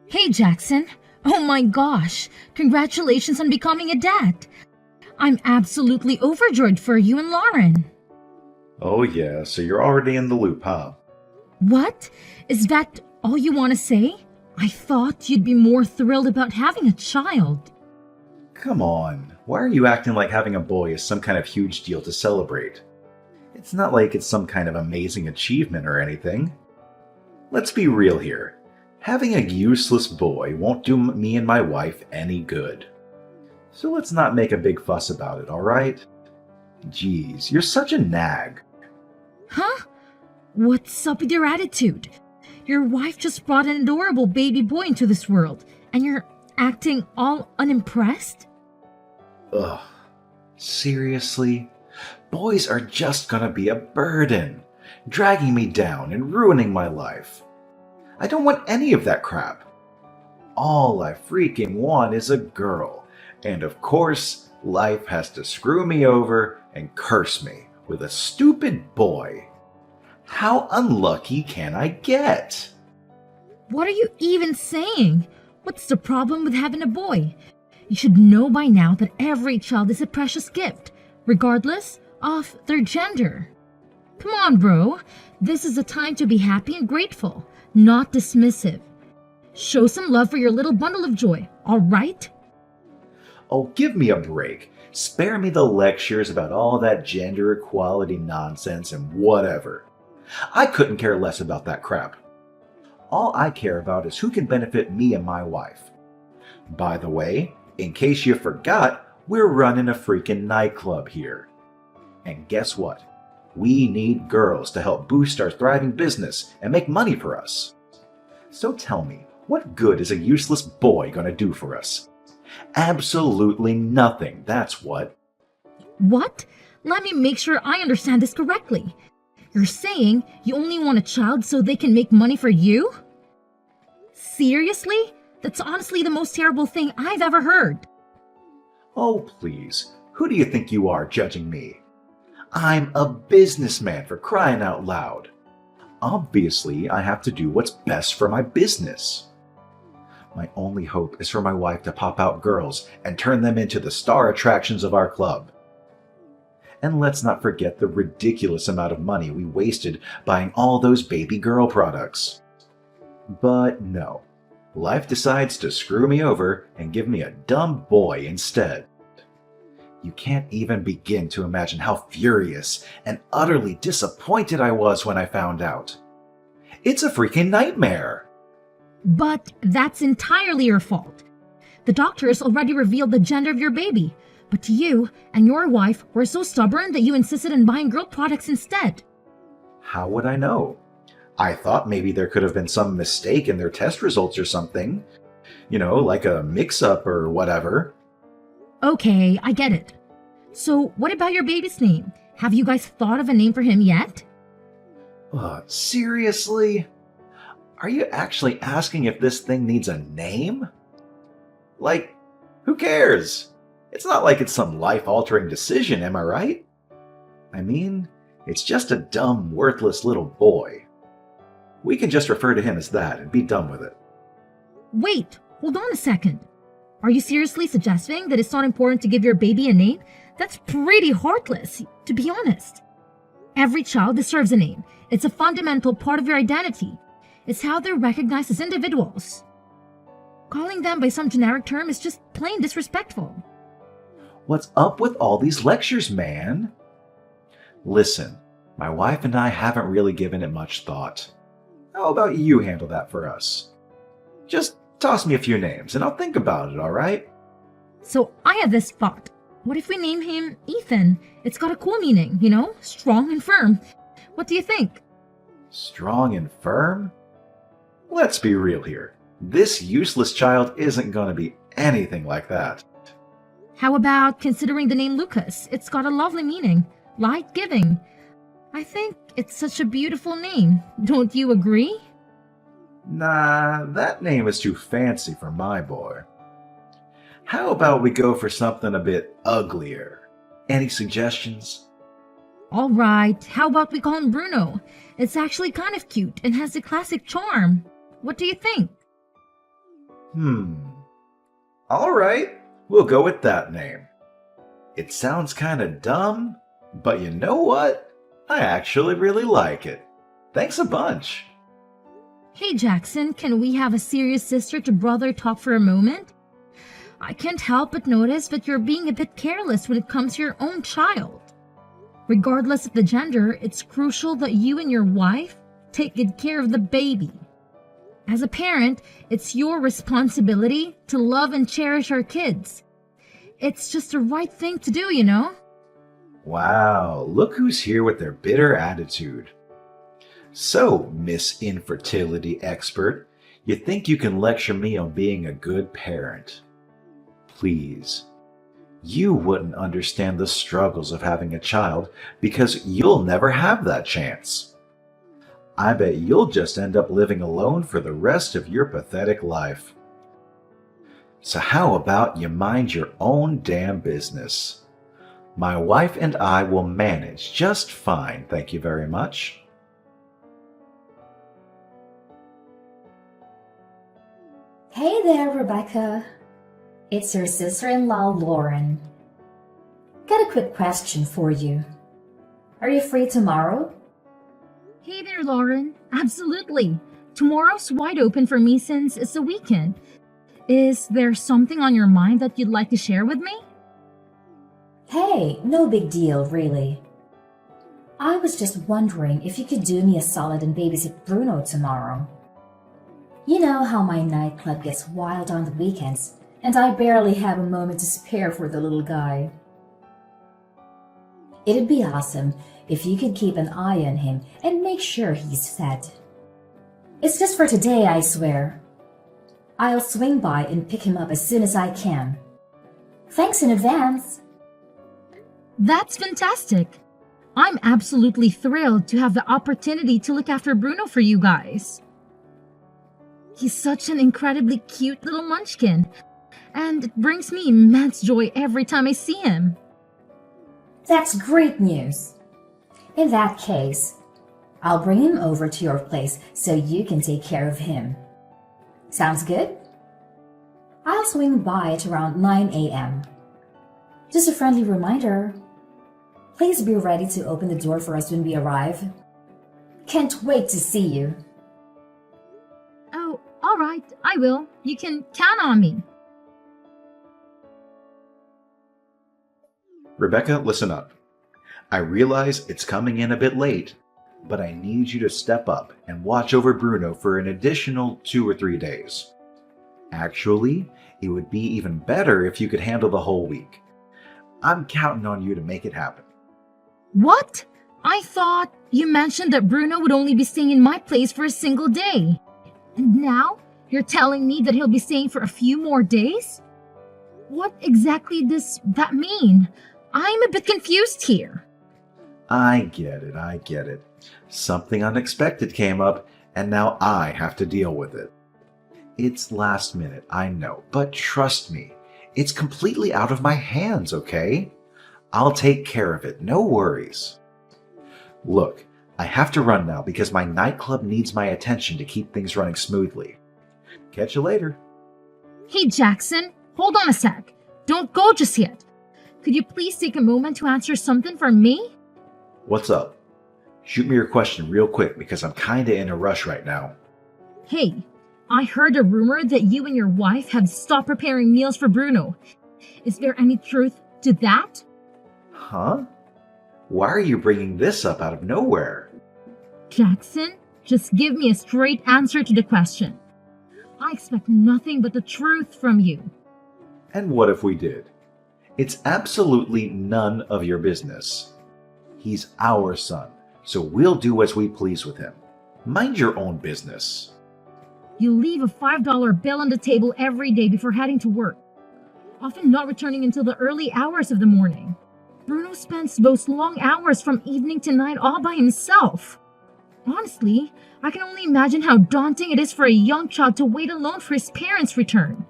Hey, Jackson. Oh my gosh. Congratulations on becoming a dad. I'm absolutely overjoyed for you and Lauren. Oh yeah, so you're already in the loop, huh? What? Is that all you want to say? I thought you'd be more thrilled about having a child. Come on, why are you acting like having a boy is some kind of huge deal to celebrate? It's not like it's some kind of amazing achievement or anything. Let's be real here. Having a useless boy won't do me and my wife any good. So let's not make a big fuss about it, alright? Geez, you're such a nag. Huh? What's up with your attitude? Your wife just brought an adorable baby boy into this world, and you're acting all unimpressed? Ugh. Seriously? Boys are just gonna be a burden, dragging me down and ruining my life. I don't want any of that crap. All I freaking want is a girl, and of course, life has to screw me over and curse me with a stupid boy. How unlucky can I get? What are you even saying? What's the problem with having a boy? You should know by now that every child is a precious gift, regardless of their gender. Come on, bro. This is a time to be happy and grateful, not dismissive. Show some love for your little bundle of joy, all right? Oh, give me a break. Spare me the lectures about all that gender equality nonsense and whatever. I couldn't care less about that crap. All I care about is who can benefit me and my wife. By the way, in case you forgot, we're running a freaking nightclub here. And guess what? We need girls to help boost our thriving business and make money for us. So tell me, what good is a useless boy gonna do for us? Absolutely nothing, that's what. What? Let me make sure I understand this correctly. You're saying you only want a child so they can make money for you? Seriously? That's honestly the most terrible thing I've ever heard. Oh, please. Who do you think you are judging me? I'm a businessman, for crying out loud. Obviously, I have to do what's best for my business. My only hope is for my wife to pop out girls and turn them into the star attractions of our club. And let's not forget the ridiculous amount of money we wasted buying all those baby girl products. But no, life decides to screw me over and give me a dumb boy instead. You can't even begin to imagine how furious and utterly disappointed I was when I found out. It's a freaking nightmare. But that's entirely your fault. The doctors already revealed the gender of your baby, but you and your wife were so stubborn that you insisted on buying girl products instead. How would I know? I thought maybe there could have been some mistake in their test results or something. You know, like a mix-up or whatever. Okay, I get it. So what about your baby's name? Have you guys thought of a name for him yet? Seriously? Are you actually asking if this thing needs a name? Like, who cares? It's not like it's some life-altering decision, am I right? I mean, it's just a dumb, worthless little boy. We can just refer to him as that and be done with it. Wait, hold on a second. Are you seriously suggesting that it's not important to give your baby a name? That's pretty heartless, to be honest. Every child deserves a name. It's a fundamental part of your identity. It's how they're recognized as individuals. Calling them by some generic term is just plain disrespectful. What's up with all these lectures, man? Listen, my wife and I haven't really given it much thought. How about you handle that for us? Just toss me a few names and I'll think about it, alright? So I have this thought. What if we name him Ethan? It's got a cool meaning, you know? Strong and firm. What do you think? Strong and firm? Let's be real here. This useless child isn't going to be anything like that. How about considering the name Lucas? It's got a lovely meaning. Light-giving. I think it's such a beautiful name. Don't you agree? Nah, that name is too fancy for my boy. How about we go for something a bit uglier? Any suggestions? All right, how about we call him Bruno? It's actually kind of cute and has the classic charm. What do you think? Hmm. All right, we'll go with that name. It sounds kind of dumb, but you know what? I actually really like it. Thanks a bunch. Hey Jackson, can we have a serious sister to brother talk for a moment? I can't help but notice that you're being a bit careless when it comes to your own child. Regardless of the gender, it's crucial that you and your wife take good care of the baby. As a parent, it's your responsibility to love and cherish our kids. It's just the right thing to do, you know? Wow, look who's here with their bitter attitude. So, Miss Infertility Expert, you think you can lecture me on being a good parent? Please. You wouldn't understand the struggles of having a child because you'll never have that chance. I bet you'll just end up living alone for the rest of your pathetic life. So how about you mind your own damn business? My wife and I will manage just fine, thank you very much. Hey there, Rebecca. It's your sister-in-law, Lauren. Got a quick question for you. Are you free tomorrow? Hey there, Lauren. Absolutely. Tomorrow's wide open for me since it's a weekend. Is there something on your mind that you'd like to share with me? Hey, no big deal, really. I was just wondering if you could do me a solid and babysit Bruno tomorrow. You know how my nightclub gets wild on the weekends, and I barely have a moment to spare for the little guy. It'd be awesome if you could keep an eye on him and make sure he's fed. It's just for today, I swear. I'll swing by and pick him up as soon as I can. Thanks in advance. That's fantastic. I'm absolutely thrilled to have the opportunity to look after Bruno for you guys. He's such an incredibly cute little munchkin, and it brings me immense joy every time I see him. That's great news. In that case, I'll bring him over to your place so you can take care of him. Sounds good? I'll swing by at around 9 a.m. Just a friendly reminder. Please be ready to open the door for us when we arrive. Can't wait to see you. Oh, all right, I will. You can count on me. Rebecca, listen up. I realize it's coming in a bit late, but I need you to step up and watch over Bruno for an additional 2 or 3 days. Actually, it would be even better if you could handle the whole week. I'm counting on you to make it happen. What? I thought you mentioned that Bruno would only be staying in my place for a single day. And now you're telling me that he'll be staying for a few more days? What exactly does that mean? I'm a bit confused here. I get it. Something unexpected came up, and now I have to deal with it. It's last minute, I know, but trust me, it's completely out of my hands, okay? I'll take care of it, no worries. Look, I have to run now because my nightclub needs my attention to keep things running smoothly. Catch you later. Hey, Jackson, hold on a sec. Don't go just yet. Could you please take a moment to answer something for me? What's up? Shoot me your question real quick because I'm kinda in a rush right now. Hey, I heard a rumor that you and your wife have stopped preparing meals for Bruno. Is there any truth to that? Huh? Why are you bringing this up out of nowhere? Jackson, just give me a straight answer to the question. I expect nothing but the truth from you. And what if we did? It's absolutely none of your business. He's our son, so we'll do as we please with him. Mind your own business. You leave a $5 bill on the table every day before heading to work, often not returning until the early hours of the morning. Bruno spends those long hours from evening to night all by himself. Honestly, I can only imagine how daunting it is for a young child to wait alone for his parents' return.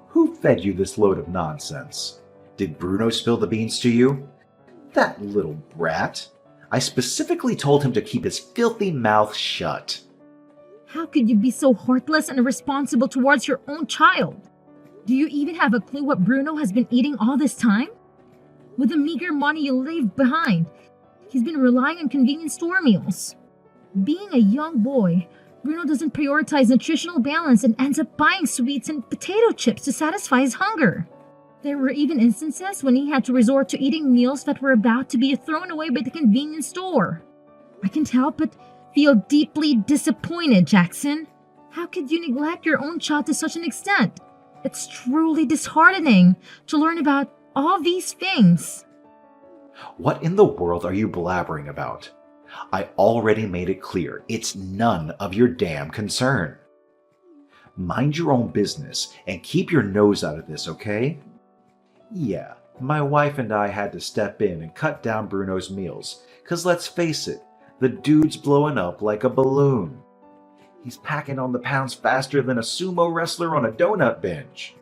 Who fed you this load of nonsense? Did Bruno spill the beans to you? That little brat. I specifically told him to keep his filthy mouth shut. How could you be so heartless and irresponsible towards your own child? Do you even have a clue what Bruno has been eating all this time? With the meager money you leave behind, he's been relying on convenience store meals. Being a young boy, Bruno doesn't prioritize nutritional balance and ends up buying sweets and potato chips to satisfy his hunger. There were even instances when he had to resort to eating meals that were about to be thrown away by the convenience store. I can't help but feel deeply disappointed, Jackson. How could you neglect your own child to such an extent? It's truly disheartening to learn about all these things. What in the world are you blabbering about? I already made it clear it's none of your damn concern. Mind your own business and keep your nose out of this, okay? Yeah, my wife and I had to step in and cut down Bruno's meals, 'cause let's face it, the dude's blowing up like a balloon. He's packing on the pounds faster than a sumo wrestler on a donut binge.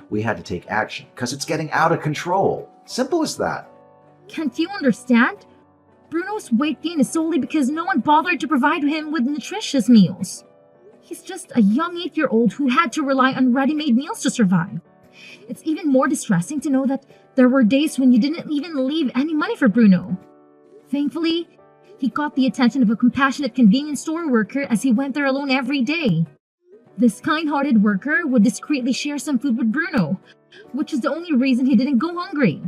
We had to take action, 'cause it's getting out of control. Simple as that. Can't you understand? Bruno's weight gain is solely because no one bothered to provide him with nutritious meals. He's just a young 8-year-old who had to rely on ready-made meals to survive. It's even more distressing to know that there were days when you didn't even leave any money for Bruno. Thankfully, he caught the attention of a compassionate convenience store worker as he went there alone every day. This kind-hearted worker would discreetly share some food with Bruno, which is the only reason he didn't go hungry.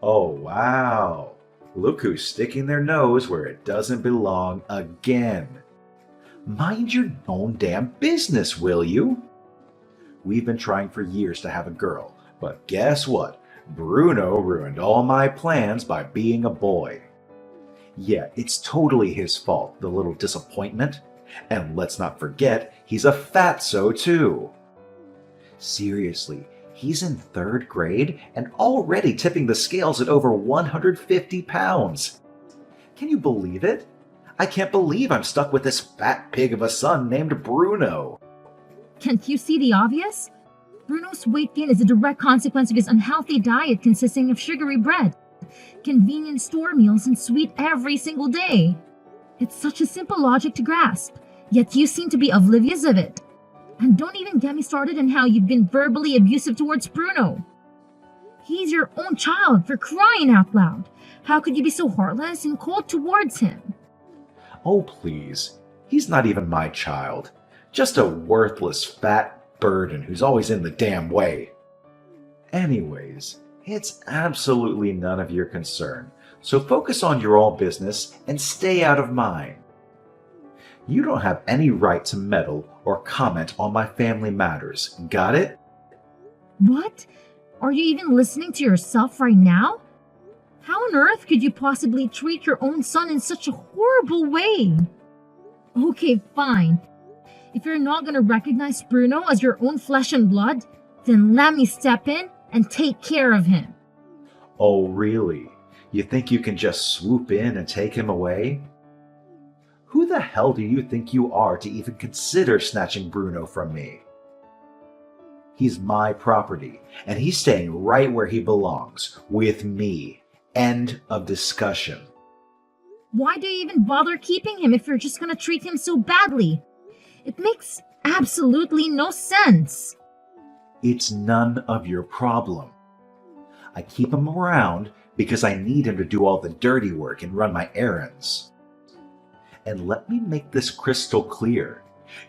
Oh, wow. Look who's sticking their nose where it doesn't belong again. Mind your own damn business, will you? We've been trying for years to have a girl, but guess what? Bruno ruined all my plans by being a boy. Yeah, it's totally his fault, the little disappointment. And let's not forget, he's a fatso too. Seriously, he's in 3rd grade and already tipping the scales at over 150 pounds. Can you believe it? I can't believe I'm stuck with this fat pig of a son named Bruno. Can't you see the obvious? Bruno's weight gain is a direct consequence of his unhealthy diet consisting of sugary bread, convenience store meals, and sweet every single day. It's such a simple logic to grasp, yet you seem to be oblivious of it. And don't even get me started on how you've been verbally abusive towards Bruno. He's your own child, for crying out loud. How could you be so heartless and cold towards him? Oh, please. He's not even my child. Just a worthless fat burden who's always in the damn way. Anyways, it's absolutely none of your concern, so focus on your own business and stay out of mine. You don't have any right to meddle or comment on my family matters, got it? What? Are you even listening to yourself right now? How on earth could you possibly treat your own son in such a horrible way? Okay, fine. If you're not going to recognize Bruno as your own flesh and blood, then let me step in and take care of him. Oh, really? You think you can just swoop in and take him away? Who the hell do you think you are to even consider snatching Bruno from me? He's my property, and he's staying right where he belongs, with me. End of discussion. Why do you even bother keeping him if you're just going to treat him so badly? It makes absolutely no sense. It's none of your problem. I keep him around because I need him to do all the dirty work and run my errands. And let me make this crystal clear.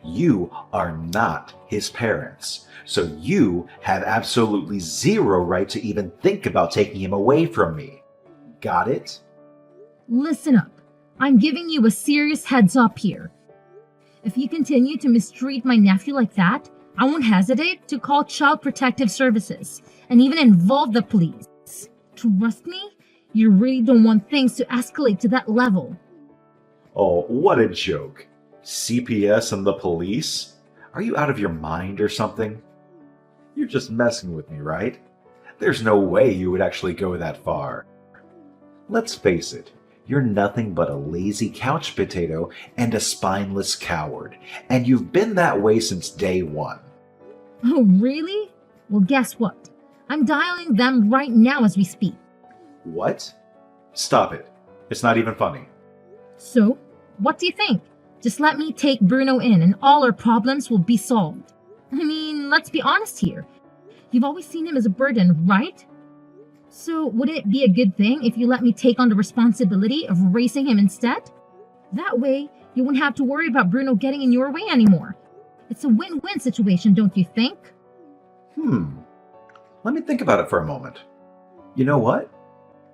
You are not his parents, so you have absolutely zero right to even think about taking him away from me. Got it? Listen up. I'm giving you a serious heads up here. If you continue to mistreat my nephew like that, I won't hesitate to call Child Protective Services and even involve the police. Trust me, you really don't want things to escalate to that level. Oh, what a joke. CPS and the police? Are you out of your mind or something? You're just messing with me, right? There's no way you would actually go that far. Let's face it, you're nothing but a lazy couch potato and a spineless coward, and you've been that way since day one. Oh, really? Well, guess what? I'm dialing them right now as we speak. What? Stop it. It's not even funny. So, what do you think? Just let me take Bruno in and all our problems will be solved. I mean, let's be honest here. You've always seen him as a burden, right? So would it be a good thing if you let me take on the responsibility of raising him instead? That way, you won't have to worry about Bruno getting in your way anymore. It's a win-win situation, don't you think? Let me think about it for a moment. You know what?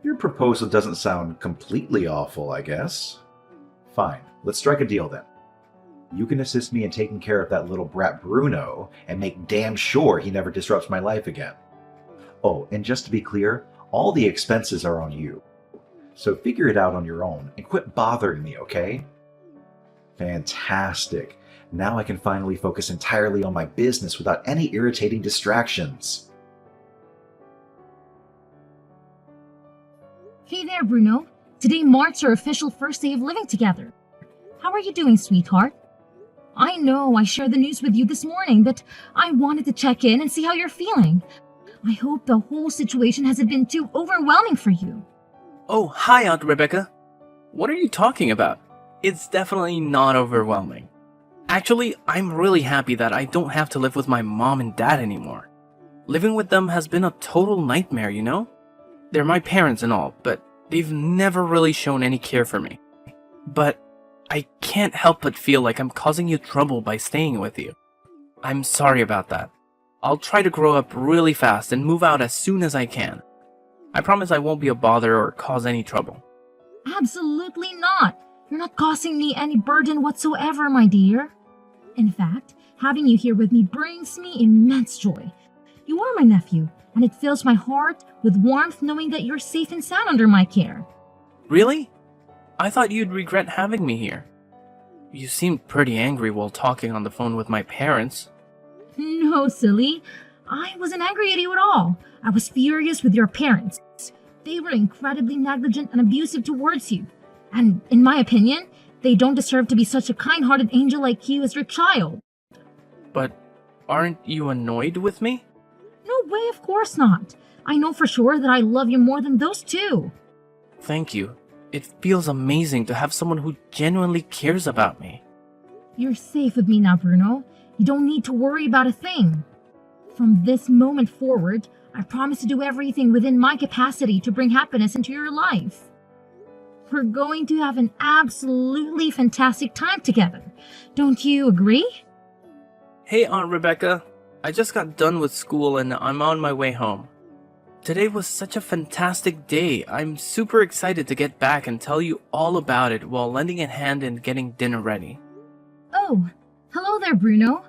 Your proposal doesn't sound completely awful, I guess. Fine, let's strike a deal then. You can assist me in taking care of that little brat Bruno and make damn sure he never disrupts my life again. Oh, and just to be clear, all the expenses are on you. So figure it out on your own and quit bothering me, okay? Fantastic. Now I can finally focus entirely on my business without any irritating distractions. Hey there, Bruno. Today marks our official first day of living together. How are you doing, sweetheart? I know I shared the news with you this morning, but I wanted to check in and see how you're feeling. I hope the whole situation hasn't been too overwhelming for you. Oh, hi, Aunt Rebecca. What are you talking about? It's definitely not overwhelming. Actually, I'm really happy that I don't have to live with my mom and dad anymore. Living with them has been a total nightmare, you know? They're my parents and all, but they've never really shown any care for me. But I can't help but feel like I'm causing you trouble by staying with you. I'm sorry about that. I'll try to grow up really fast and move out as soon as I can. I promise I won't be a bother or cause any trouble. Absolutely not. You're not causing me any burden whatsoever, my dear. In fact, having you here with me brings me immense joy. You are my nephew, and it fills my heart with warmth knowing that you're safe and sound under my care. Really? I thought you'd regret having me here. You seemed pretty angry while talking on the phone with my parents. No, silly. I wasn't angry at you at all. I was furious with your parents. They were incredibly negligent and abusive towards you. And in my opinion, they don't deserve to be such a kind-hearted angel like you as your child. But aren't you annoyed with me? No way, of course not. I know for sure that I love you more than those two. Thank you. It feels amazing to have someone who genuinely cares about me. You're safe with me now, Bruno. You don't need to worry about a thing. From this moment forward, I promise to do everything within my capacity to bring happiness into your life. We're going to have an absolutely fantastic time together. Don't you agree? Hey, Aunt Rebecca. I just got done with school and I'm on my way home. Today was such a fantastic day. I'm super excited to get back and tell you all about it while lending a hand in getting dinner ready. Oh, hello there, Bruno.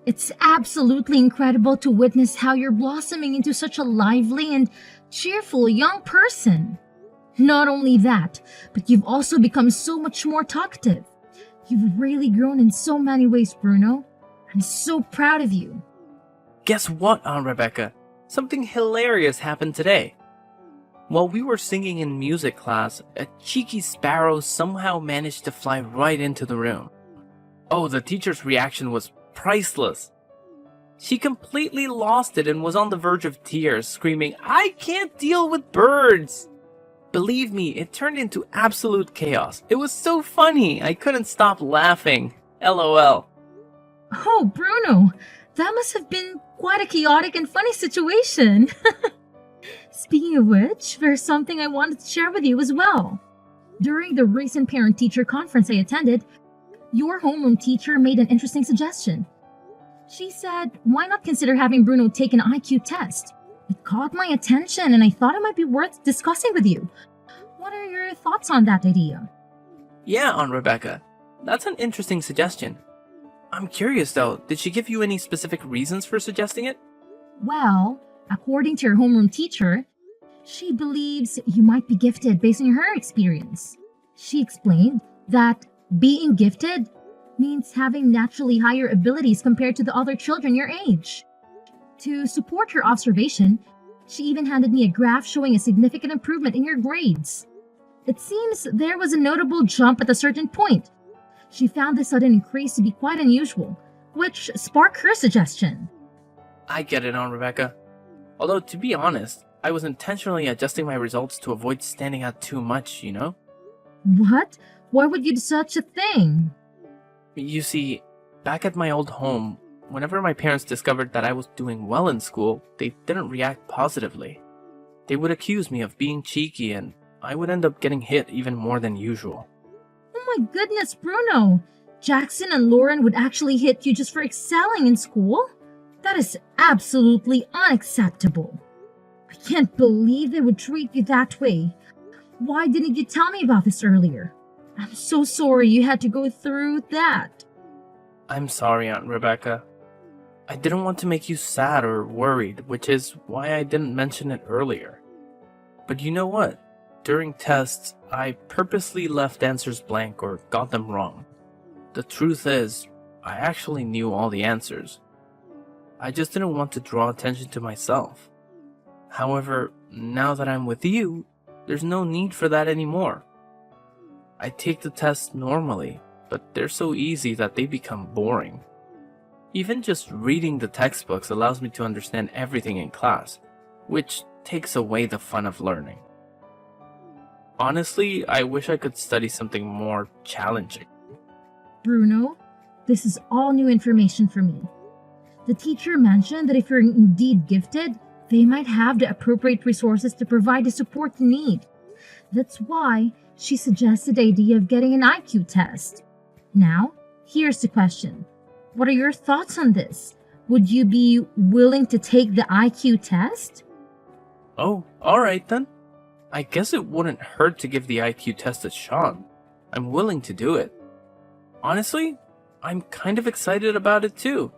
It's absolutely incredible to witness how you're blossoming into such a lively and cheerful young person. Not only that, but you've also become so much more talkative. You've really grown in so many ways, Bruno. I'm so proud of you. Guess what, Aunt Rebecca? Something hilarious happened today. While we were singing in music class, a cheeky sparrow somehow managed to fly right into the room. Oh, the teacher's reaction was priceless. She completely lost it and was on the verge of tears, screaming, "I can't deal with birds!" Believe me, it turned into absolute chaos. It was so funny, I couldn't stop laughing. LOL. Oh, Bruno, that must have been quite a chaotic and funny situation. Speaking of which, there's something I wanted to share with you as well. During the recent parent-teacher conference I attended, your homeroom teacher made an interesting suggestion. She said, why not consider having Bruno take an IQ test? It caught my attention and I thought it might be worth discussing with you. What are your thoughts on that idea? Yeah, Aunt Rebecca. That's an interesting suggestion. I'm curious though, did she give you any specific reasons for suggesting it? Well, according to your homeroom teacher, she believes you might be gifted based on her experience. She explained that being gifted means having naturally higher abilities compared to the other children your age. To support her observation, she even handed me a graph showing a significant improvement in your grades. It seems there was a notable jump at a certain point. She found this sudden increase to be quite unusual, which sparked her suggestion. I get it, Aunt Rebecca. Although, to be honest, I was intentionally adjusting my results to avoid standing out too much, you know? What? Why would you do such a thing? You see, back at my old home, whenever my parents discovered that I was doing well in school, they didn't react positively. They would accuse me of being cheeky, and I would end up getting hit even more than usual. Oh my goodness, Bruno! Jackson and Lauren would actually hit you just for excelling in school? That is absolutely unacceptable. I can't believe they would treat you that way. Why didn't you tell me about this earlier? I'm so sorry you had to go through that. I'm sorry, Aunt Rebecca. I didn't want to make you sad or worried, which is why I didn't mention it earlier. But you know what? During tests, I purposely left answers blank or got them wrong. The truth is, I actually knew all the answers. I just didn't want to draw attention to myself. However, now that I'm with you, there's no need for that anymore. I take the tests normally, but they're so easy that they become boring. Even just reading the textbooks allows me to understand everything in class, which takes away the fun of learning. Honestly, I wish I could study something more challenging. Bruno, this is all new information for me. The teacher mentioned that if you're indeed gifted, they might have the appropriate resources to provide the support you need. That's why she suggested the idea of getting an IQ test. Now, here's the question. What are your thoughts on this? Would you be willing to take the IQ test? Oh, alright then. I guess it wouldn't hurt to give the IQ test a shot. I'm willing to do it. Honestly, I'm kind of excited about it too.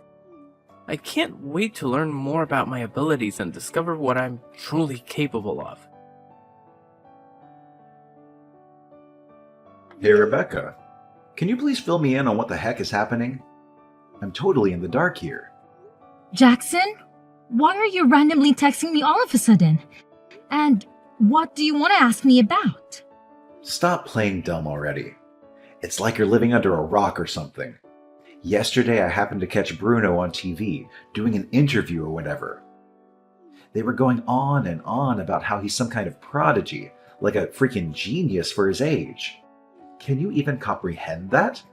I can't wait to learn more about my abilities and discover what I'm truly capable of. Hey, Rebecca, can you please fill me in on what the heck is happening? I'm totally in the dark here. Jackson, why are you randomly texting me all of a sudden? And what do you want to ask me about? Stop playing dumb already. It's like you're living under a rock or something. Yesterday, I happened to catch Bruno on TV doing an interview or whatever. They were going on and on about how he's some kind of prodigy, like a freaking genius for his age. Can you even comprehend that?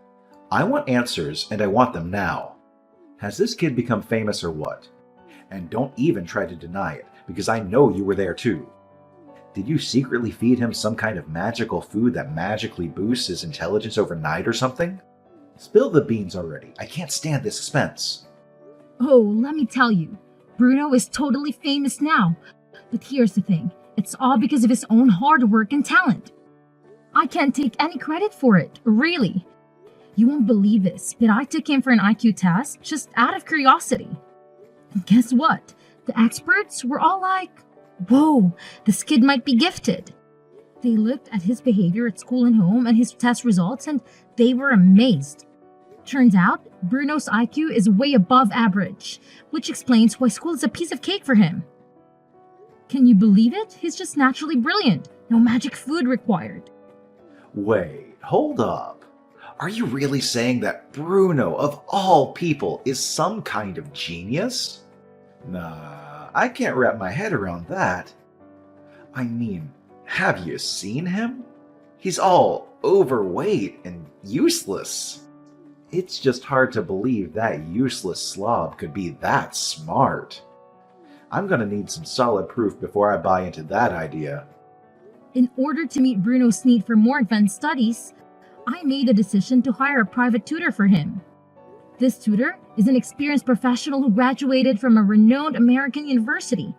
I want answers, and I want them now. Has this kid become famous or what? And don't even try to deny it, because I know you were there too. Did you secretly feed him some kind of magical food that magically boosts his intelligence overnight or something? Spill the beans already. I can't stand this suspense. Oh, let me tell you, Bruno is totally famous now. But here's the thing, it's all because of his own hard work and talent. I can't take any credit for it, really. You won't believe this, but I took him for an IQ test just out of curiosity. And guess what? The experts were all like, whoa, this kid might be gifted. They looked at his behavior at school and home and his test results, and they were amazed. Turns out, Bruno's IQ is way above average, which explains why school is a piece of cake for him. Can you believe it? He's just naturally brilliant. No magic food required. Wait, hold up. Are you really saying that Bruno, of all people, is some kind of genius? Nah, I can't wrap my head around that. I mean, have you seen him? He's all overweight and useless. It's just hard to believe that useless slob could be that smart. I'm gonna need some solid proof before I buy into that idea. In order to meet Bruno's need for more advanced studies, I made a decision to hire a private tutor for him. This tutor is an experienced professional who graduated from a renowned American university,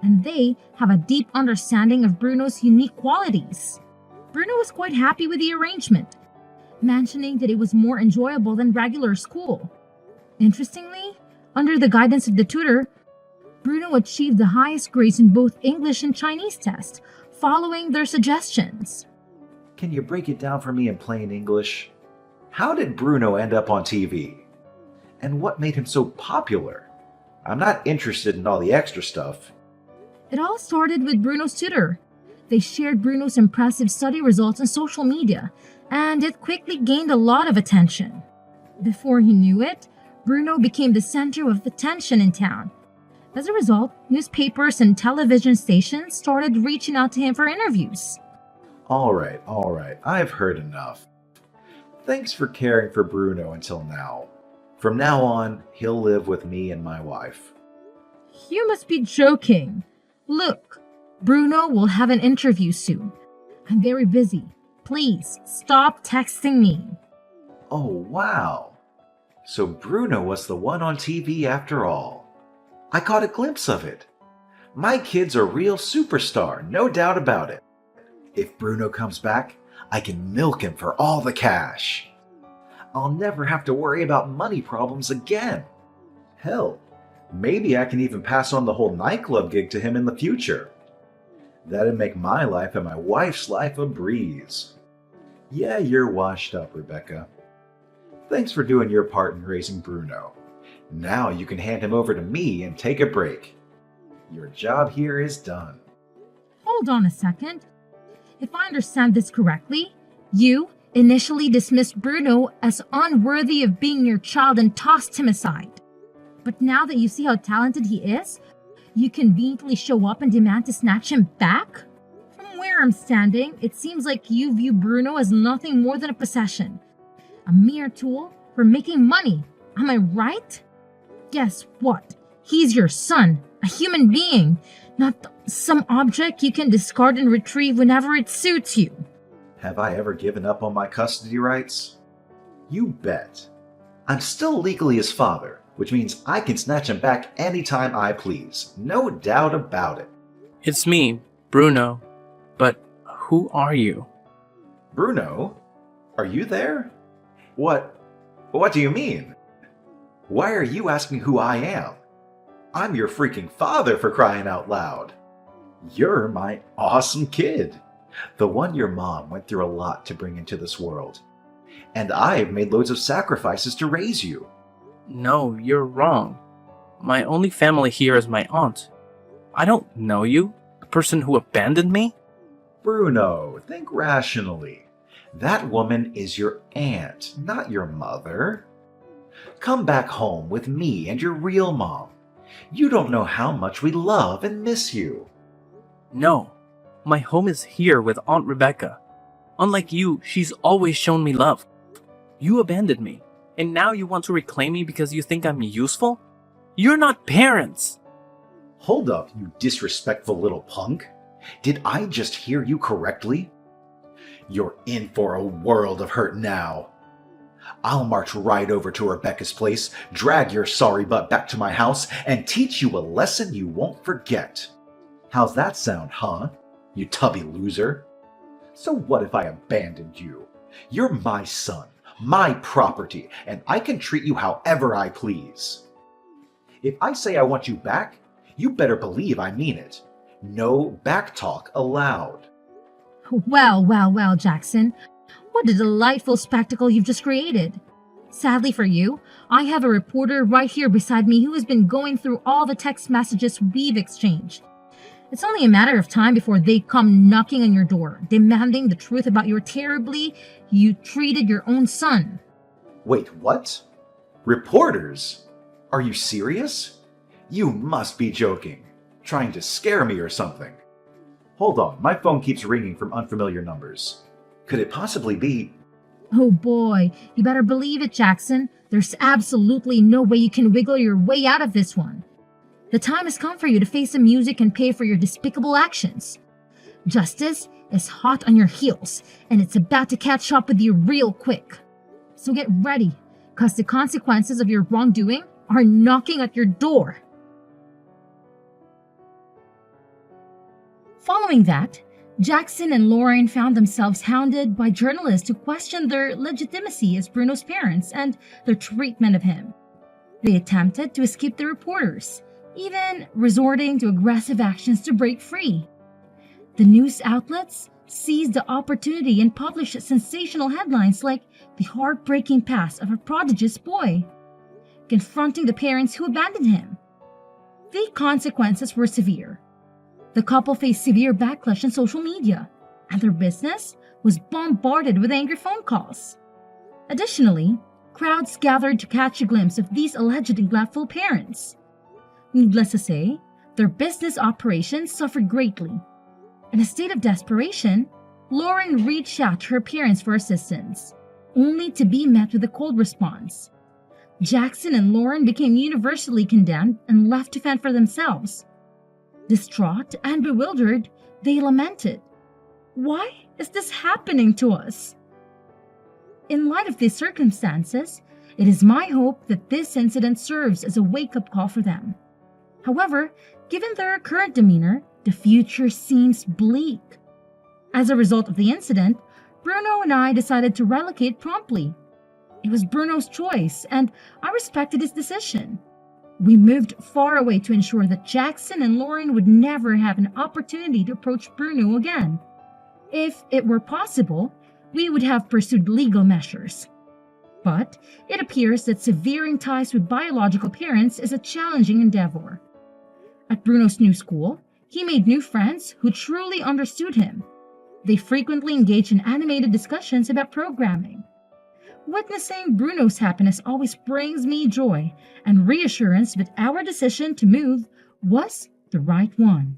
and they have a deep understanding of Bruno's unique qualities. Bruno was quite happy with the arrangement, mentioning that it was more enjoyable than regular school. Interestingly, under the guidance of the tutor, Bruno achieved the highest grades in both English and Chinese tests, following their suggestions. Can you break it down for me in plain English? How did Bruno end up on TV? And what made him so popular? I'm not interested in all the extra stuff. It all started with Bruno's tutor. They shared Bruno's impressive study results on social media, and it quickly gained a lot of attention. Before he knew it, Bruno became the center of attention in town. As a result, newspapers and television stations started reaching out to him for interviews. All right, I've heard enough. Thanks for caring for Bruno until now. From now on, he'll live with me and my wife. You must be joking. Look, Bruno will have an interview soon. I'm very busy. Please, stop texting me. Oh, wow. So Bruno was the one on TV after all. I caught a glimpse of it. My kid's a real superstar, no doubt about it. If Bruno comes back, I can milk him for all the cash. I'll never have to worry about money problems again. Hell, maybe I can even pass on the whole nightclub gig to him in the future. That'd make my life and my wife's life a breeze. Yeah, you're washed up, Rebecca. Thanks for doing your part in raising Bruno. Now you can hand him over to me and take a break. Your job here is done. Hold on a second. If I understand this correctly, you initially dismissed Bruno as unworthy of being your child and tossed him aside. But now that you see how talented he is, you conveniently show up and demand to snatch him back? From where I'm standing, it seems like you view Bruno as nothing more than a possession. A mere tool for making money. Am I right? Guess what? He's your son, a human being, not some object you can discard and retrieve whenever it suits you. Have I ever given up on my custody rights? You bet. I'm still legally his father, which means I can snatch him back anytime I please. No doubt about it. It's me, Bruno. But who are you? Bruno? Are you there? What do you mean? Why are you asking who I am? I'm your freaking father, for crying out loud. You're my awesome kid. The one your mom went through a lot to bring into this world. And I've made loads of sacrifices to raise you. No, you're wrong. My only family here is my aunt. I don't know you, the person who abandoned me. Bruno, think rationally. That woman is your aunt, not your mother. Come back home with me and your real mom. You don't know how much we love and miss you. No, my home is here with Aunt Rebecca. Unlike you, she's always shown me love. You abandoned me, and now you want to reclaim me because you think I'm useful? You're not parents! Hold up, you disrespectful little punk. Did I just hear you correctly? You're in for a world of hurt now. I'll march right over to Rebecca's place, drag your sorry butt back to my house, and teach you a lesson you won't forget. How's that sound, huh? You tubby loser. So what if I abandoned you? You're my son, my property, and I can treat you however I please. If I say I want you back, you better believe I mean it. No back talk allowed. Well, Jackson. What a delightful spectacle you've just created. Sadly for you, I have a reporter right here beside me who has been going through all the text messages we've exchanged. It's only a matter of time before they come knocking on your door, demanding the truth about how terribly you treated your own son. Wait, what? Reporters? Are you serious? You must be joking. Trying to scare me or something. Hold on, my phone keeps ringing from unfamiliar numbers. Could it possibly be... Oh boy, you better believe it, Jackson. There's absolutely no way you can wiggle your way out of this one. The time has come for you to face the music and pay for your despicable actions. Justice is hot on your heels, and it's about to catch up with you real quick. So get ready, because the consequences of your wrongdoing are knocking at your door. Following that, Jackson and Lauren found themselves hounded by journalists who questioned their legitimacy as Bruno's parents and their treatment of him. They attempted to escape the reporters, even resorting to aggressive actions to break free. The news outlets seized the opportunity and published sensational headlines like the heartbreaking past of a prodigious boy, confronting the parents who abandoned him. The consequences were severe. The couple faced severe backlash on social media, and their business was bombarded with angry phone calls. Additionally, crowds gathered to catch a glimpse of these alleged neglectful parents. Needless to say, their business operations suffered greatly. In a state of desperation, Lauren reached out to her parents for assistance. only to be met with a cold response. Jackson and Lauren became universally condemned and left to fend for themselves. Distraught and bewildered, they lamented, "Why is this happening to us?" In light of these circumstances, it is my hope that this incident serves as a wake-up call for them. However, given their current demeanor, the future seems bleak. As a result of the incident, Bruno and I decided to relocate promptly. It was Bruno's choice, and I respected his decision. We moved far away to ensure that Jackson and Lauren would never have an opportunity to approach Bruno again. If it were possible, we would have pursued legal measures. But it appears that severing ties with biological parents is a challenging endeavor. At Bruno's new school, he made new friends who truly understood him. They frequently engaged in animated discussions about programming. Witnessing Bruno's happiness always brings me joy and reassurance that our decision to move was the right one.